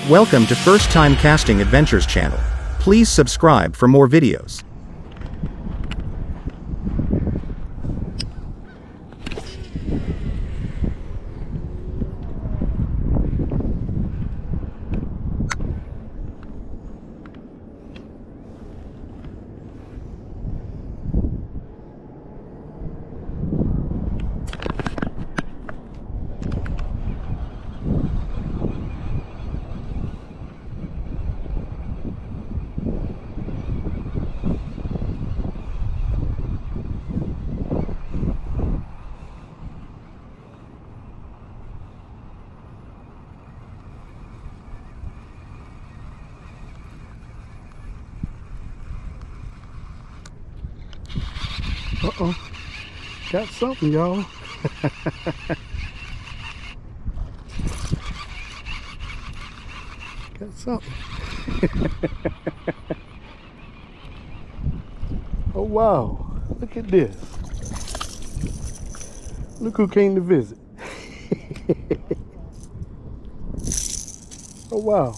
Welcome to First Time Casting Adventures channel. Please subscribe for more videos. Uh-oh, got something, y'all. Got something. Oh wow, look at this. Look who came to visit. Oh wow.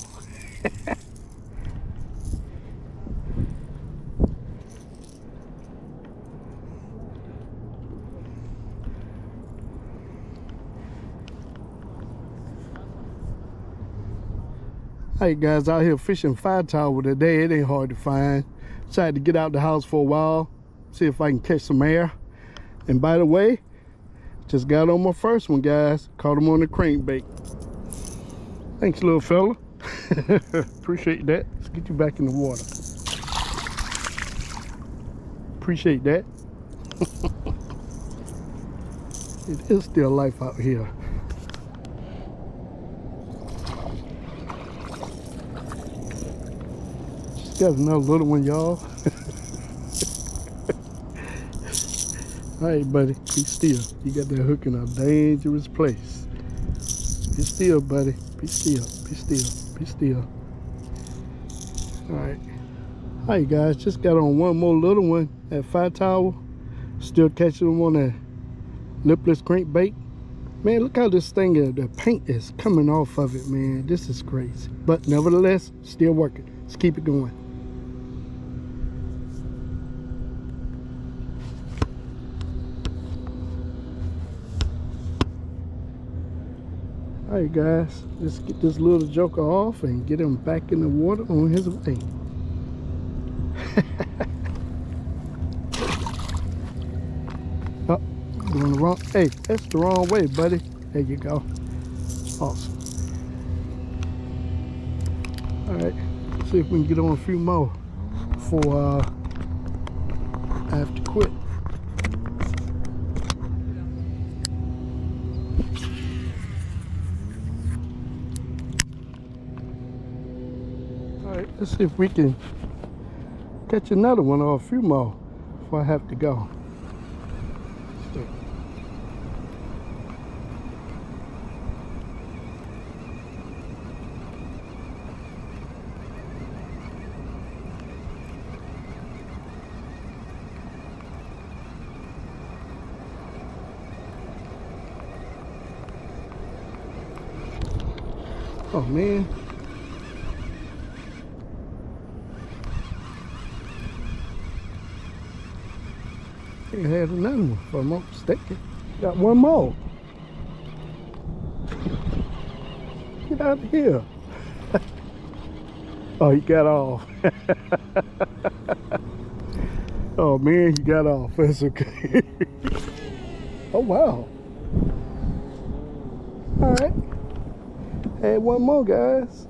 Hey guys, out here fishing fire towel today. It ain't hard to find. Decided to get out the house for a while, see if I can catch some air. And by the way, just got on my first one, guys. Caught him on the crankbait. Thanks, little fella. Appreciate that. Let's get you back in the water. Appreciate that. It is still life out here. Got another little one, y'all. All right, buddy, be still. You got that hook in a dangerous place. Be still, buddy. Be still. Be still. Be still. All right. All right, guys. Just got on one more little one at fire towel. Still catching them on that lipless crankbait. Man, look how this thing, the paint is coming off of it, man. This is crazy. But nevertheless, still working. Let's keep it going. All right, guys, let's get this little joker off and get him back in the water on his way. Oh, doing the wrong. Hey, that's the wrong way, buddy. There you go. Awesome. All right, see if we can get on a few more before I have to quit. Alright, let's see if we can catch another one or a few more before I have to go. Oh man. I had another one, if I'm not mistaken. Got one more. Get out of here. Oh, he got off. Oh man, he got off. That's okay. Oh wow. All right. Had one more, guys.